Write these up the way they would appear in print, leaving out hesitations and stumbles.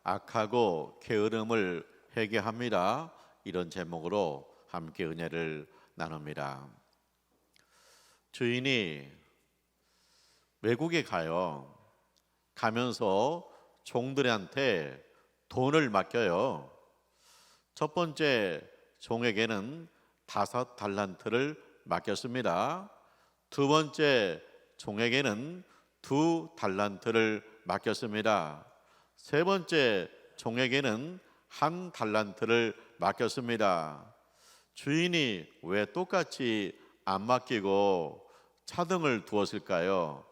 악하고 게으름을 회개합니다. 이런 제목으로 함께 은혜를 나눕니다. 주인이 외국에 가면서 종들한테 돈을 맡겨요. 첫 번째 종에게는 5달란트를 맡겼습니다. 두 번째 종에게는 2달란트를 맡겼습니다. 세 번째 종에게는 1달란트를 맡겼습니다. 주인이 왜 똑같이 안 맡기고 차등을 두었을까요?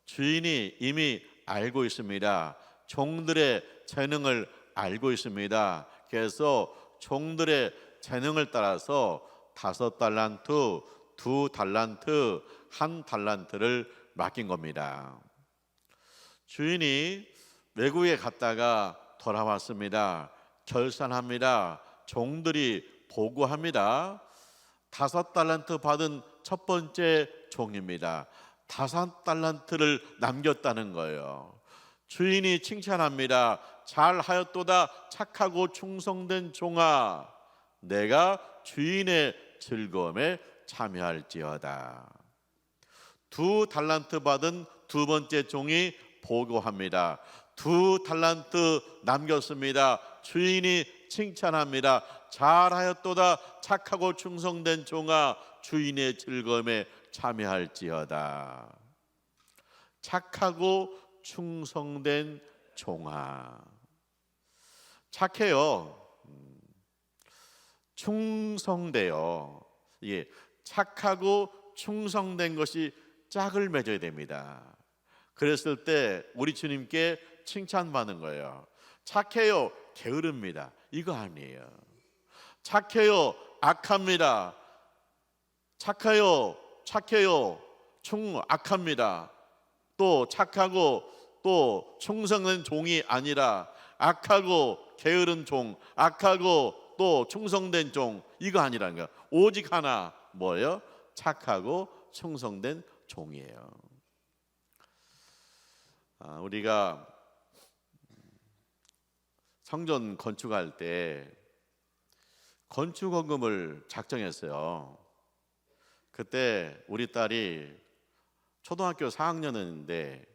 주인이 이미 알고 있습니다. 종들의 재능을 알고 있습니다. 그래서 종들의 재능을 따라서 5달란트, 2달란트, 1달란트를 맡긴 겁니다. 주인이 외국에 갔다가 돌아왔습니다. 결산합니다. 종들이 보고합니다. 5달란트 받은 첫 번째 종입니다. 5달란트를 남겼다는 거예요. 주인이 칭찬합니다. 잘하였도다 착하고 충성된 종아, 내가 주인의 즐거움에 참여할지어다. 2달란트 받은 두 번째 종이 보고합니다. 2달란트 남겼습니다. 주인이 칭찬합니다. 잘하였도다 착하고 충성된 종아, 주인의 즐거움에 참여할지어다. 착하고 충성된 종아. 착해요. 충성돼요. 착하고 충성된 것이 짝을 맺어야 됩니다. 그랬을 때 우리 주님께 칭찬받는 거예요. 착해요, 게으릅니다. 이거 아니에요. 착해요, 악합니다. 착해요, 악합니다. 또 착하고 또 충성된 종이 아니라 악하고 게으른 종, 악하고 또 충성된 종, 이거 아니라는 거예요. 오직 하나, 뭐예요? 착하고 충성된 종이에요. 우리가 성전 건축할 때 건축원금을 작정했어요. 그때 우리 딸이 초등학교 4학년인데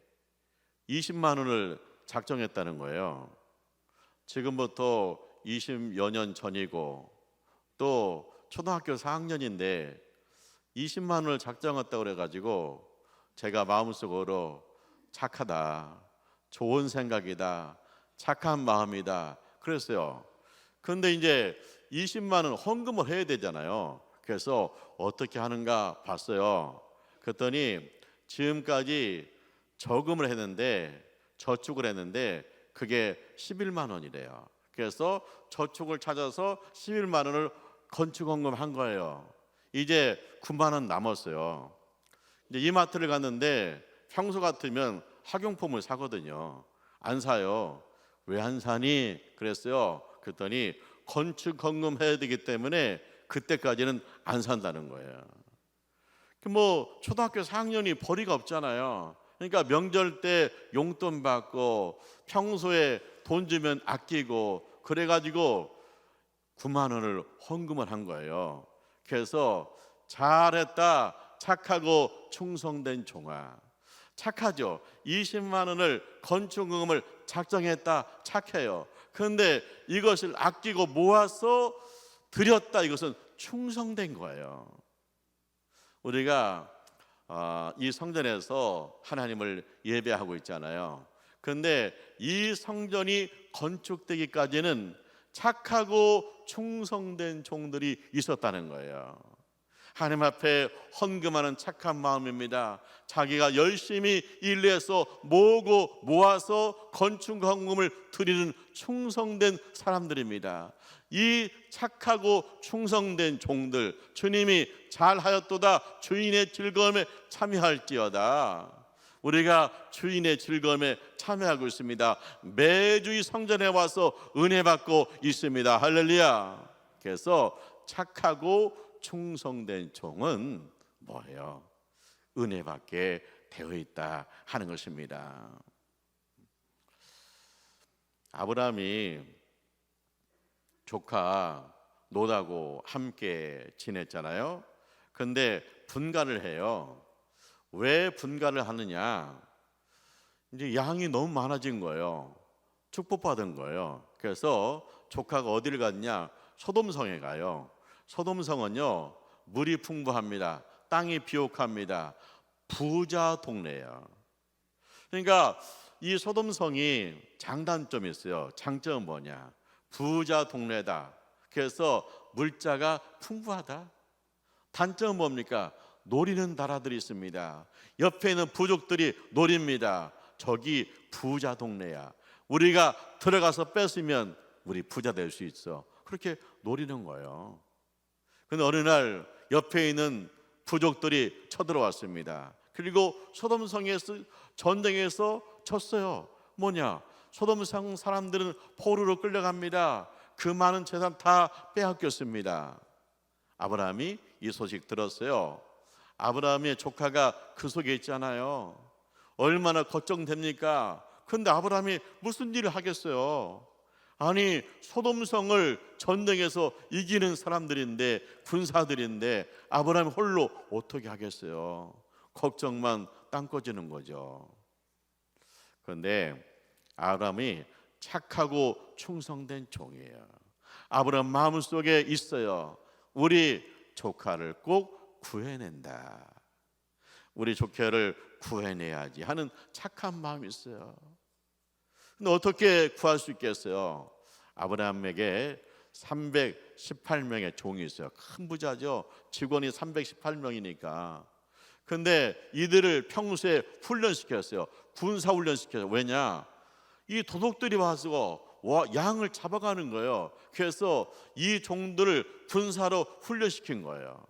20만 원을 작정했다는 거예요. 지금부터 20여 년 전이고 또 초등학교 4학년인데 20만 원을 작정했다고 그래가지고 제가 마음속으로 착하다, 좋은 생각이다, 착한 마음이다 그랬어요. 그런데 이제 20만 원 헌금을 해야 되잖아요. 그래서 어떻게 하는가 봤어요. 그랬더니 지금까지 저금을 했는데, 저축을 했는데 그게 11만 원이래요. 그래서 저축을 찾아서 11만 원을 건축헌금 한 거예요. 이제 9만 원 남았어요. 이제 이마트를 갔는데 평소 같으면 학용품을 사거든요. 안 사요. 왜 안 사니? 그랬어요. 그랬더니 건축헌금 해야 되기 때문에 그때까지는 안 산다는 거예요. 초등학교 4학년이 벌이가 없잖아요. 그러니까 명절 때 용돈 받고 평소에 돈 주면 아끼고 그래가지고 9만 원을 헌금을 한 거예요. 그래서 잘했다, 착하고 충성된 종아. 착하죠. 20만 원을 건축헌금을 작정했다, 착해요. 그런데 이것을 아끼고 모아서 드렸다, 이것은 충성된 거예요. 우리가 이 성전에서 하나님을 예배하고 있잖아요. 그런데 이 성전이 건축되기까지는 착하고 충성된 종들이 있었다는 거예요. 하나님 앞에 헌금하는 착한 마음입니다. 자기가 열심히 일해서 모으고 모아서 건축 헌금을 드리는 충성된 사람들입니다. 이 착하고 충성된 종들, 주님이 잘하였도다 주인의 즐거움에 참여할지어다. 우리가 주인의 즐거움에 참여하고 있습니다. 매주 이 성전에 와서 은혜 받고 있습니다. 할렐루야. 그래서 착하고 충성된 종은 뭐예요? 은혜 받게 되어 있다 하는 것입니다. 아브라함이 조카 롯하고 함께 지냈잖아요. 근데 분가를 해요. 왜 분가를 하느냐? 이제 양이 너무 많아진 거예요. 축복받은 거예요. 그래서 조카가 어디를 갔냐? 소돔성에 가요. 소돔성은요, 물이 풍부합니다. 땅이 비옥합니다. 부자 동네예요. 그러니까 이 소돔성이 장단점이 있어요. 장점은 뭐냐? 부자 동네다. 그래서 물자가 풍부하다. 단점은 뭡니까? 노리는 나라들이 있습니다. 옆에 있는 부족들이 노립니다. 저기 부자 동네야. 우리가 들어가서 뺏으면 우리 부자 될 수 있어. 그렇게 노리는 거예요. 근데 어느 날 옆에 있는 부족들이 쳐들어왔습니다. 그리고 소돔성에서 전쟁에서 졌어요. 뭐냐? 소돔성 사람들은 포로로 끌려갑니다. 그 많은 재산 다 빼앗겼습니다. 아브라함이 이 소식 들었어요. 아브라함의 조카가 그 속에 있잖아요. 얼마나 걱정됩니까? 근데 아브라함이 무슨 일을 하겠어요? 아니, 소돔성을 전쟁에서 이기는 사람들인데, 군사들인데 아브라함이 홀로 어떻게 하겠어요? 걱정만 땅꺼지는 거죠. 그런데 아브라함이 착하고 충성된 종이에요. 아브라함 마음속에 있어요. 우리 조카를 꼭 구해낸다. 우리 조카를 구해내야지 하는 착한 마음이 있어요. 근데 어떻게 구할 수 있겠어요? 아브라함에게 318명의 종이 있어요. 큰 부자죠. 직원이 318명이니까. 근데 이들을 평소에 훈련시켰어요. 군사 훈련시켰어요. 왜냐? 이 도둑들이 와서 양을 잡아가는 거예요. 그래서 이 종들을 군사로 훈련시킨 거예요.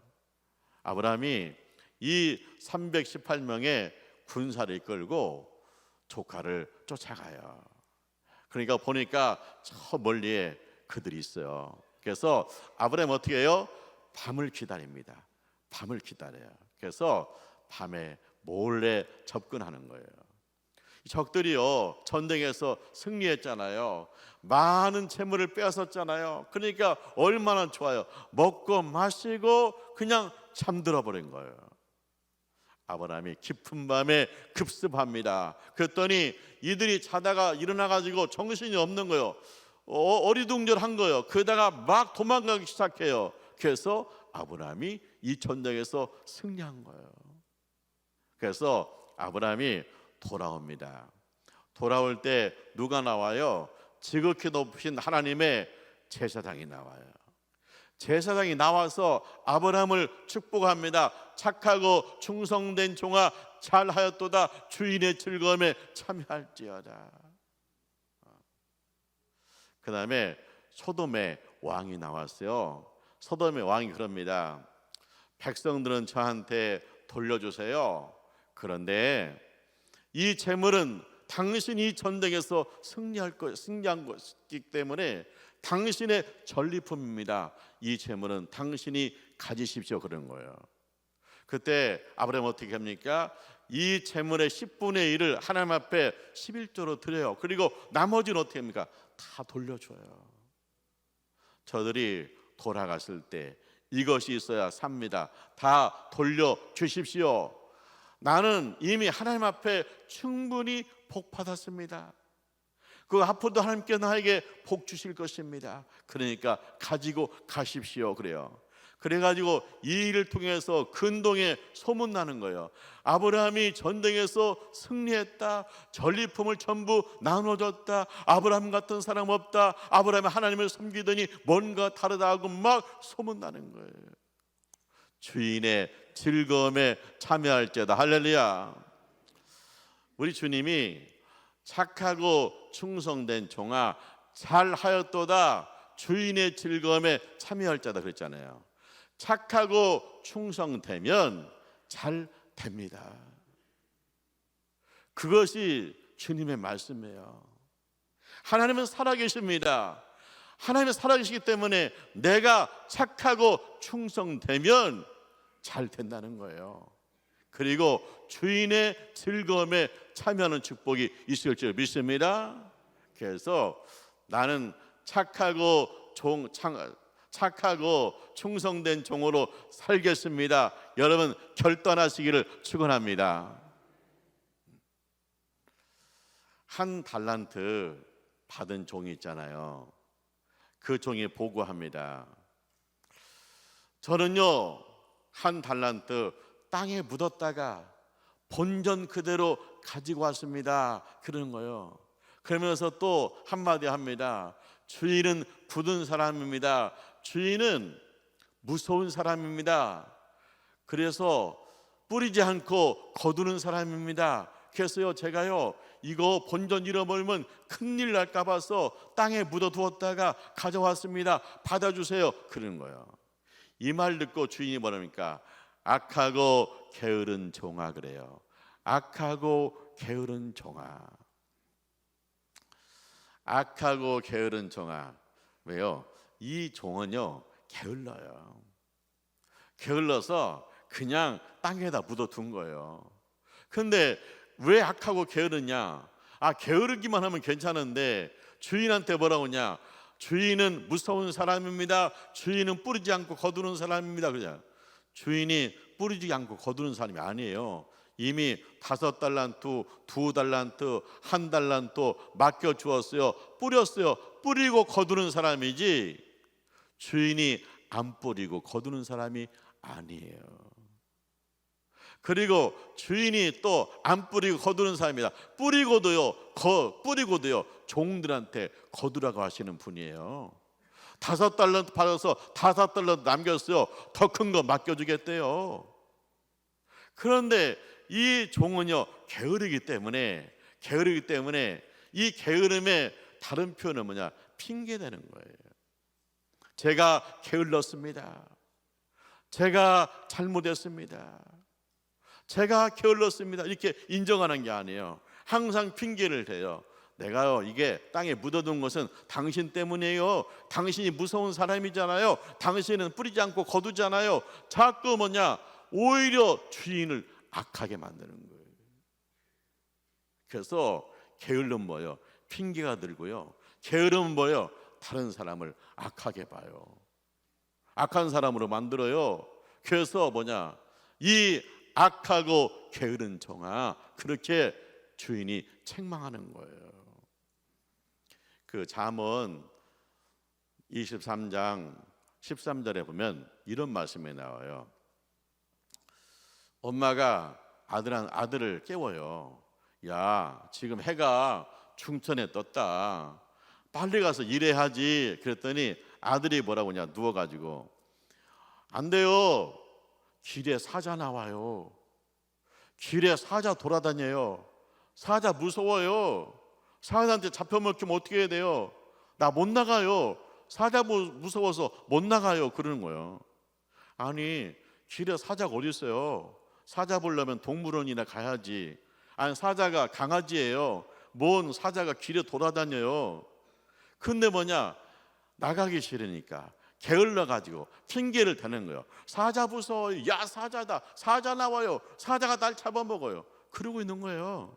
아브라함이 이 318명의 군사를 이끌고 조카를 쫓아가요. 그러니까 보니까 저 멀리에 그들이 있어요. 그래서 아브라함 어떻게 해요? 밤을 기다립니다. 밤을 기다려요. 그래서 밤에 몰래 접근하는 거예요. 적들이요, 전쟁에서 승리했잖아요. 많은 재물을 빼앗았잖아요. 그러니까 얼마나 좋아요. 먹고 마시고 그냥 잠들어 버린 거예요. 아브라함이 깊은 밤에 급습합니다. 그랬더니 이들이 자다가 일어나가지고 정신이 없는 거예요. 어리둥절한 거예요. 그러다가 막 도망가기 시작해요. 그래서 아브라함이 이 전쟁에서 승리한 거예요. 그래서 아브라함이 돌아옵니다. 돌아올 때 누가 나와요? 지극히 높으신 하나님의 제사장이 나와요. 제사장이 나와서 아브라함을 축복합니다. 착하고 충성된 종아, 잘하였도다. 주인의 즐거움에 참여할지어다. 그 다음에 소돔의 왕이 나왔어요. 소돔의 왕이 그럽니다. 백성들은 저한테 돌려주세요. 그런데 이 재물은 당신이 전쟁에서 승리한 것이기 때문에 당신의 전리품입니다. 이 재물은 당신이 가지십시오. 그런 거예요. 그때 아브라함 어떻게 합니까? 이 재물의 10분의 1을 하나님 앞에 11조로 드려요. 그리고 나머지는 어떻게 합니까? 다 돌려줘요. 저들이 돌아갔을 때 이것이 있어야 삽니다. 다 돌려주십시오. 나는 이미 하나님 앞에 충분히 복 받았습니다. 그 앞으로도 하나님께 나에게 복 주실 것입니다. 그러니까 가지고 가십시오. 그래요. 그래가지고 이 일을 통해서 근동에 소문나는 거예요. 아브라함이 전쟁에서 승리했다. 전리품을 전부 나눠줬다. 아브라함 같은 사람 없다. 아브라함이 하나님을 섬기더니 뭔가 다르다 하고 막 소문나는 거예요. 주인의 즐거움에 참여할지어다. 할렐루야. 우리 주님이 착하고 충성된 종아, 잘하였도다. 주인의 즐거움에 참여할 자다 그랬잖아요. 착하고 충성되면 잘 됩니다. 그것이 주님의 말씀이에요. 하나님은 살아계십니다. 하나님은 살아계시기 때문에 내가 착하고 충성되면 잘 된다는 거예요. 그리고 주인의 즐거움에 참여하는 축복이 있을 줄 믿습니다. 그래서 나는 착하고 충성된 종으로 살겠습니다. 여러분 결단하시기를 축원합니다. 한 달란트 받은 종이 있잖아요. 그 종이 보고합니다. 저는요, 한 달란트 땅에 묻었다가 본전 그대로 가지고 왔습니다. 그러는 거예요. 그러면서 또 한마디 합니다. 주인은 굳은 사람입니다. 주인은 무서운 사람입니다. 그래서 뿌리지 않고 거두는 사람입니다. 그래서요, 제가요, 이거 본전 잃어버리면 큰일 날까 봐서 땅에 묻어두었다가 가져왔습니다. 받아주세요. 그러는 거예요. 이 말 듣고 주인이 뭐랍니까? 악하고 게으른 종아 그래요. 악하고 게으른 종아. 악하고 게으른 종아. 왜요? 이 종은요, 게을러요. 게을러서 그냥 땅에다 묻어둔 거예요. 근데 왜 악하고 게으르냐? 게으르기만 하면 괜찮은데 주인한테 뭐라고 하냐? 주인은 무서운 사람입니다. 주인은 뿌리지 않고 거두는 사람입니다. 그냥 주인이 뿌리지 않고 거두는 사람이 아니에요. 이미 5달란트, 2달란트, 1달란트 맡겨주었어요. 뿌렸어요. 뿌리고 거두는 사람이지 주인이 안 뿌리고 거두는 사람이 아니에요. 그리고 주인이 또 안 뿌리고 거두는 사람이다. 뿌리고도요 종들한테 거두라고 하시는 분이에요. 5달란트 받아서 5달란트 남겼어요. 더 큰 거 맡겨주겠대요. 그런데 이 종은요 게으르기 때문에 이 게으름의 다른 표현은 뭐냐? 핑계대는 거예요. 제가 게을렀습니다. 제가 잘못했습니다. 제가 게을렀습니다. 이렇게 인정하는 게 아니에요. 항상 핑계를 대요. 내가요 이게 땅에 묻어둔 것은 당신 때문이에요. 당신이 무서운 사람이잖아요. 당신은 뿌리지 않고 거두잖아요. 자꾸 뭐냐? 오히려 주인을 악하게 만드는 거예요. 그래서 게으름 뭐예요? 핑계가 들고요. 게으름은 뭐예요? 다른 사람을 악하게 봐요. 악한 사람으로 만들어요. 그래서 뭐냐? 이 악하고 게으른 종아, 그렇게 주인이 책망하는 거예요. 그 잠언 23장 13절에 보면 이런 말씀이 나와요. 엄마가 아들을 깨워요. 야, 지금 해가 중천에 떴다. 빨리 가서 일해야지. 그랬더니 아들이 뭐라고 하냐? 누워가지고 안 돼요. 길에 사자 나와요. 길에 사자 돌아다녀요. 사자 무서워요. 사자한테 잡혀먹히면 어떻게 해야 돼요? 나 못 나가요. 사자 무서워서 못 나가요. 그러는 거예요. 아니, 길에 사자가 어디 있어요? 사자 보려면 동물원이나 가야지. 아니, 사자가 강아지예요. 뭔 사자가 길에 돌아다녀요. 근데 뭐냐? 나가기 싫으니까 게을러가지고 핑계를 대는 거예요. 사자 무서워요. 야, 사자다. 사자 나와요. 사자가 날 잡아먹어요. 그러고 있는 거예요.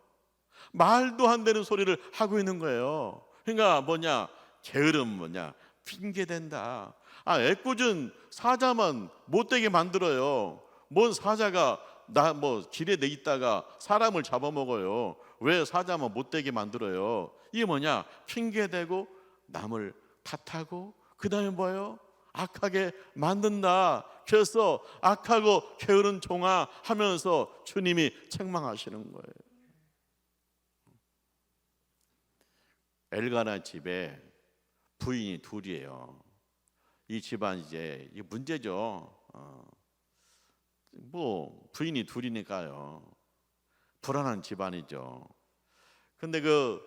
말도 안 되는 소리를 하고 있는 거예요. 그러니까 뭐냐? 게으름 뭐냐? 핑계댄다. 애꿎은 사자만 못되게 만들어요. 뭔 사자가 길에 내 있다가 사람을 잡아먹어요. 왜 사자만 못되게 만들어요? 이게 뭐냐? 핑계대고 남을 탓하고 그 다음에 뭐예요? 악하게 만든다. 그래서 악하고 게으른 종아 하면서 주님이 책망하시는 거예요. 엘가나 집에 부인이 둘이에요. 이 집안 이제 이 문제죠. 부인이 둘이니까요. 불안한 집안이죠. 근데 그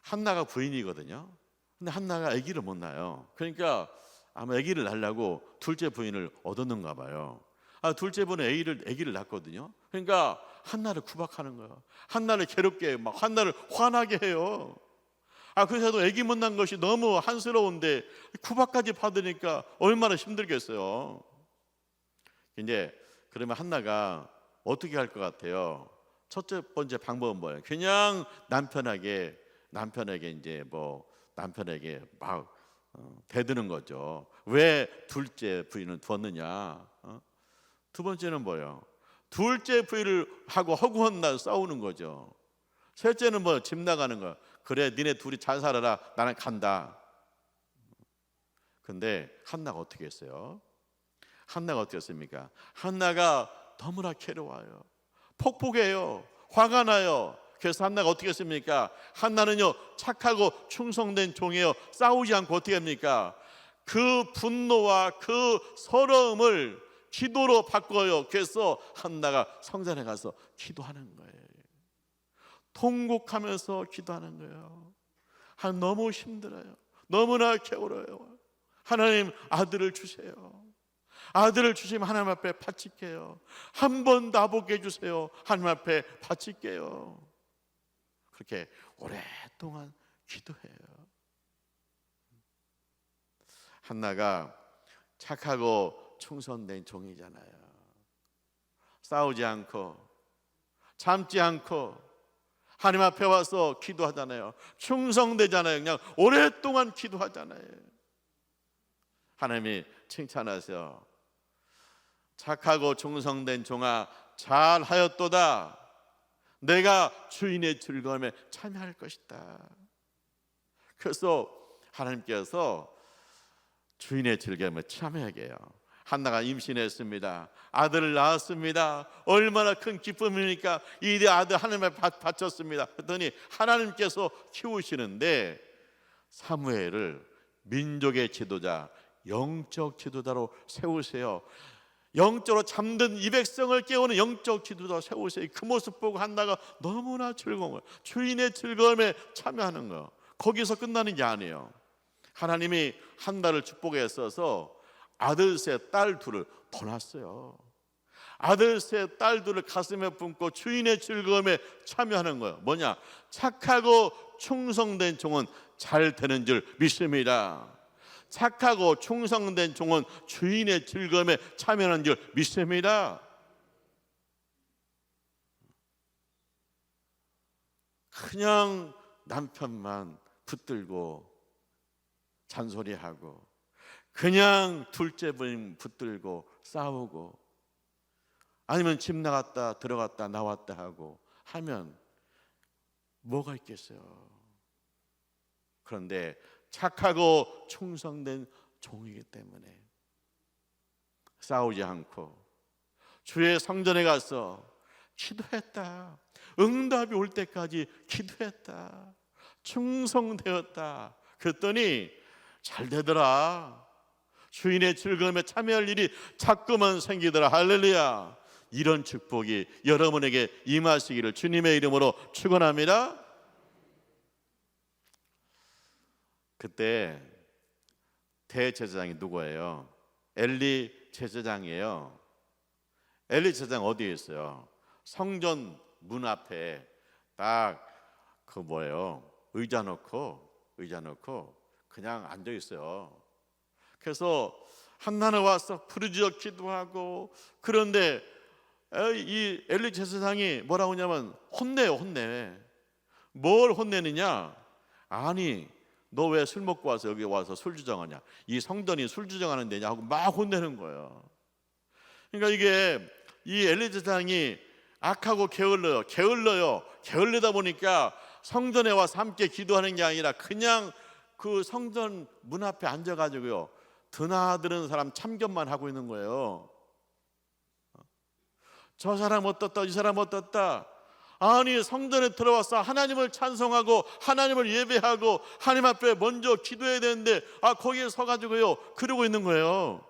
한나가 부인이거든요. 근데 한나가 아기를 못 낳아요. 그러니까 아마 아기를 낳으려고 둘째 부인을 얻었는가 봐요. 둘째 부인은 아기를 낳거든요. 그러니까 한나를 구박하는 거예요. 한나를 괴롭게 막 한나를 화나게 해요. 그래서도 아기 못 낳은 것이 너무 한스러운데 구박까지 받으니까 얼마나 힘들겠어요. 이제 그러면 한나가 어떻게 할 것 같아요? 첫째 번째 방법은 뭐예요? 그냥 남편에게 이제 남편에게 막 대드는 거죠. 왜 둘째 부인을 두었느냐? 두 번째는 뭐예요? 둘째 부인을 하고 허구한 날 싸우는 거죠. 셋째는 뭐 집 나가는 거. 그래, 니네 둘이 잘 살아라. 나는 간다. 근데 한나가 어떻게 했어요? 한나가 어떻게 했습니까? 한나가 너무나 괴로워요. 폭폭해요. 화가 나요. 그래서 한나가 어떻게 했습니까? 한나는요, 착하고 충성된 종이에요. 싸우지 않고 어떻게 합니까? 그 분노와 그 서러움을 기도로 바꿔요. 그래서 한나가 성전에 가서 기도하는 거예요. 통곡하면서 기도하는 거예요. 너무 힘들어요. 너무나 괴로워요. 하나님, 아들을 주세요. 아들을 주시면 하나님 앞에 바칠게요. 한 번 나보게 해주세요. 하나님 앞에 바칠게요. 그렇게 오랫동안 기도해요. 한나가 착하고 충성된 종이잖아요. 싸우지 않고 참지 않고 하나님 앞에 와서 기도하잖아요. 충성되잖아요. 그냥 오랫동안 기도하잖아요. 하나님이 칭찬하세요. 착하고 충성된 종아, 잘하였도다. 내가 주인의 즐거움에 참여할 것이다. 그래서 하나님께서 주인의 즐거움에 참여하게 해요. 한나가 임신했습니다. 아들을 낳았습니다. 얼마나 큰 기쁨입니까? 이 아들 하나님에 바쳤습니다. 그랬더니 하나님께서 키우시는데 사무엘을 민족의 지도자, 영적 지도자로 세우세요. 영적으로 잠든 이 백성을 깨우는 영적 지도자 세우세요. 그 모습 보고 한나가 너무나 즐거워요. 주인의 즐거움에 참여하는 거. 거기서 끝나는 게 아니에요. 하나님이 한나를 축복해 써서 아들 셋, 딸 둘을 더 낳았어요. 아들 셋, 딸 둘을 가슴에 품고 주인의 즐거움에 참여하는 거예요. 뭐냐? 착하고 충성된 종은 잘 되는 줄 믿습니다. 착하고 충성된 종은 주인의 즐거움에 참여하는 줄 믿습니다. 그냥 남편만 붙들고 잔소리하고 그냥 둘째 부인 붙들고 싸우고 아니면 집 나갔다 들어갔다 나왔다 하고 하면 뭐가 있겠어요? 그런데 착하고 충성된 종이기 때문에 싸우지 않고 주의 성전에 가서 기도했다. 응답이 올 때까지 기도했다. 충성되었다. 그랬더니 잘 되더라. 주인의 즐거움에 참여할 일이 자꾸만 생기더라. 할렐루야. 이런 축복이 여러분에게 임하시기를 주님의 이름으로 축원합니다. 그때 대제사장이 누구예요? 엘리 제사장이에요. 엘리 제사장 어디에 있어요? 성전 문 앞에 딱 그 뭐예요? 의자 놓고 그냥 앉아 있어요. 그래서 한나는 와서 부르짖어 기도하고 그런데 이 엘리 제사장이 뭐라고 하냐면 혼내요. 뭘 혼내느냐? 아니 너 왜 술 먹고 와서 여기 와서 술 주정하냐? 이 성전이 술 주정하는 데냐 하고 막 혼내는 거예요. 그러니까 이게 이 엘리 제사장이 악하고 게을러다 보니까 성전에 와서 함께 기도하는 게 아니라 그냥 그 성전 문 앞에 앉아가지고요 드나드는 사람 참견만 하고 있는 거예요. 저 사람 어떻다 이 사람 어떻다. 아니 성전에 들어와서 하나님을 찬송하고 하나님을 예배하고 하나님 앞에 먼저 기도해야 되는데 거기에 서가지고요 그러고 있는 거예요.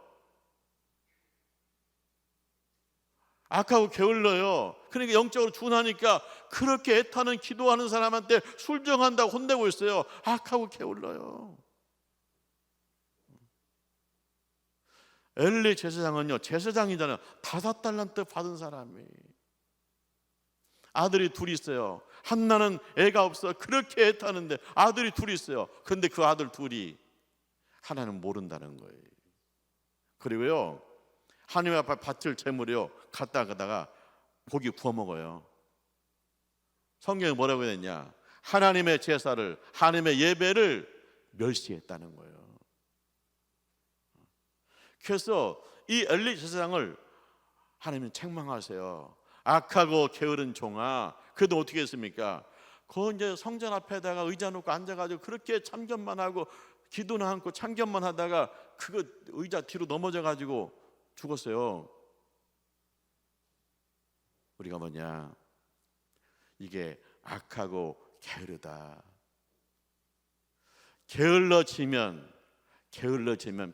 악하고 게을러요. 그러니까 영적으로 둔하니까 그렇게 애타는 기도하는 사람한테 술 정한다고 혼내고 있어요. 악하고 게을러요. 엘리 제사장은요 제사장이잖아요. 5달란트 받은 사람이 아들이 둘이 있어요. 한나는 애가 없어 그렇게 애타는데 아들이 둘이 있어요. 그런데 그 아들 둘이 하나는 모른다는 거예요. 그리고요 하나님 앞에 바칠 재물이요 갖다가 고기 구워 먹어요. 성경에 뭐라고 했냐? 하나님의 제사를 하나님의 예배를 멸시했다는 거예요. 그래서 이 엘리 제사장을 하나님은 책망하세요. 악하고 게으른 종아, 그래도 어떻게 했습니까? 그 이제 성전 앞에다가 의자 놓고 앉아가지고 그렇게 참견만 하고 기도나 않고 참견만 하다가 그거 의자 뒤로 넘어져가지고 죽었어요. 우리가 뭐냐? 이게 악하고 게으르다. 게을러지면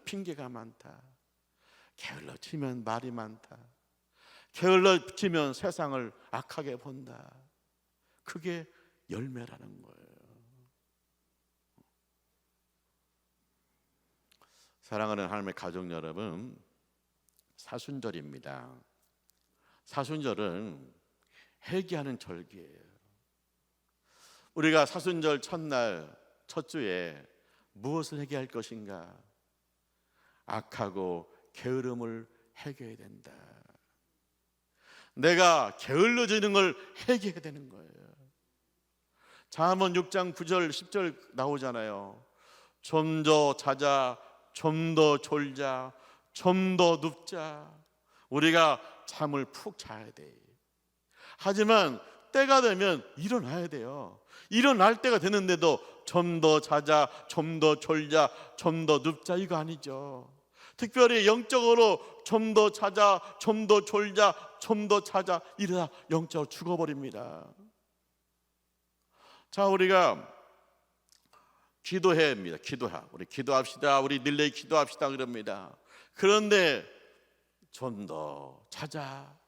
핑계가 많다. 게을러지면 말이 많다. 게을러지면 세상을 악하게 본다. 그게 열매라는 거예요. 사랑하는 하나님의 가족 여러분, 사순절입니다. 사순절은 회개하는 절기예요. 우리가 사순절 첫날 첫 주에 무엇을 회개할 것인가? 악하고 게으름을 회개해야 된다. 내가 게을러지는 걸 회개해야 되는 거예요. 잠언 6장 9절 10절 나오잖아요. 좀 더 자자, 좀 더 졸자, 좀 더 눕자. 우리가 잠을 푹 자야 돼. 하지만 때가 되면 일어나야 돼요. 일어날 때가 되는데도 좀 더 자자, 좀 더 졸자, 좀 더 눕자, 이거 아니죠. 특별히 영적으로 좀 더 자자, 좀 더 졸자, 좀 더 자자, 이러다 영적으로 죽어버립니다. 자, 우리가 기도해야 합니다. 우리 기도합시다. 우리 릴레이 기도합시다 그럽니다. 그런데 좀 더 자자.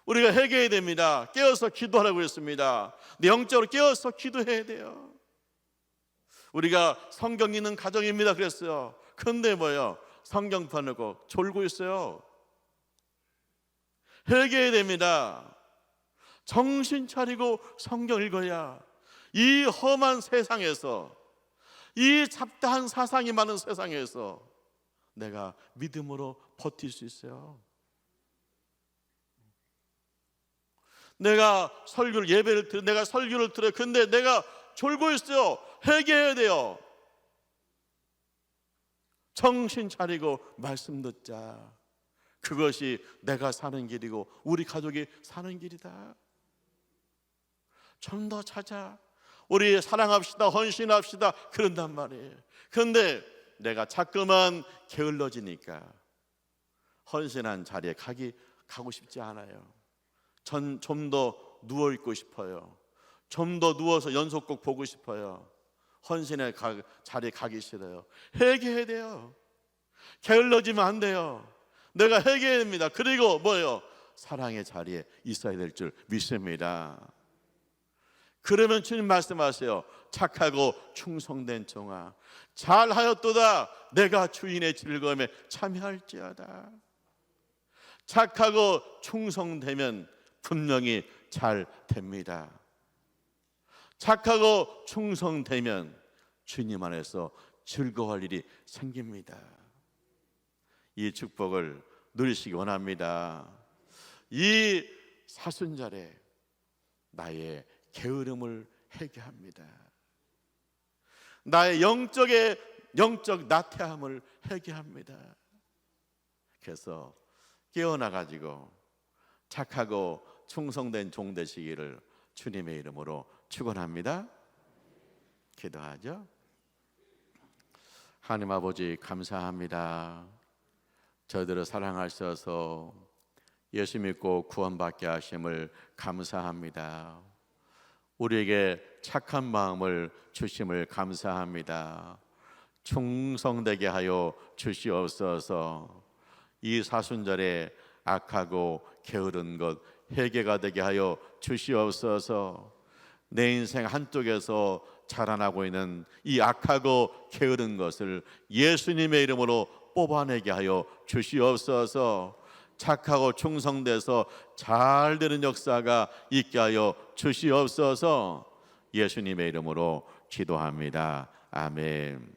우리가 회개해야 됩니다. 깨어서 기도하라고 했습니다. 근데 영적으로 깨어서 기도해야 돼요. 우리가 성경 읽는 가정입니다 그랬어요. 그런데 뭐예요? 성경 펴놓고 졸고 있어요. 회개해야 됩니다. 정신 차리고 성경 읽어야 이 험한 세상에서, 이 잡다한 사상이 많은 세상에서 내가 믿음으로 버틸 수 있어요. 내가 설교를 들어요. 근데 내가 졸고 있어요. 회개해야 돼요. 정신 차리고 말씀 듣자. 그것이 내가 사는 길이고 우리 가족이 사는 길이다. 좀 더 찾아. 우리 사랑합시다, 헌신합시다, 그런단 말이에요. 그런데 내가 자꾸만 게을러지니까 헌신한 자리에 가고 싶지 않아요. 좀 더 누워있고 싶어요. 좀 더 누워서 연속곡 보고 싶어요. 헌신의 자리에 가기 싫어요. 회개해야 돼요. 게을러지면 안 돼요. 내가 회개해야 됩니다. 그리고 뭐예요? 사랑의 자리에 있어야 될 줄 믿습니다. 그러면 주님 말씀하세요. 착하고 충성된 종아, 잘하였도다. 내가 주인의 즐거움에 참여할지어다. 착하고 충성되면 분명히 잘 됩니다. 착하고 충성되면 주님 안에서 즐거워할 일이 생깁니다. 이 축복을 누리시기 원합니다. 이 사순절에 나의 게으름을 회개합니다. 나의 영적 나태함을 회개합니다. 그래서 깨어나가지고 착하고 충성된 종 되시기를 주님의 이름으로 축원합니다. 기도하죠. 하나님 아버지 감사합니다. 저희들을 사랑하셔서 예수 믿고 구원받게 하심을 감사합니다. 우리에게 착한 마음을 주심을 감사합니다. 충성되게 하여 주시옵소서. 이 사순절에 악하고 게으른 것 회개가 되게 하여 주시옵소서. 내 인생 한쪽에서 자라나고 있는 이 악하고 게으른 것을 예수님의 이름으로 뽑아내게 하여 주시옵소서. 착하고 충성돼서 잘 되는 역사가 있게 하여 주시옵소서. 예수님의 이름으로 기도합니다. 아멘.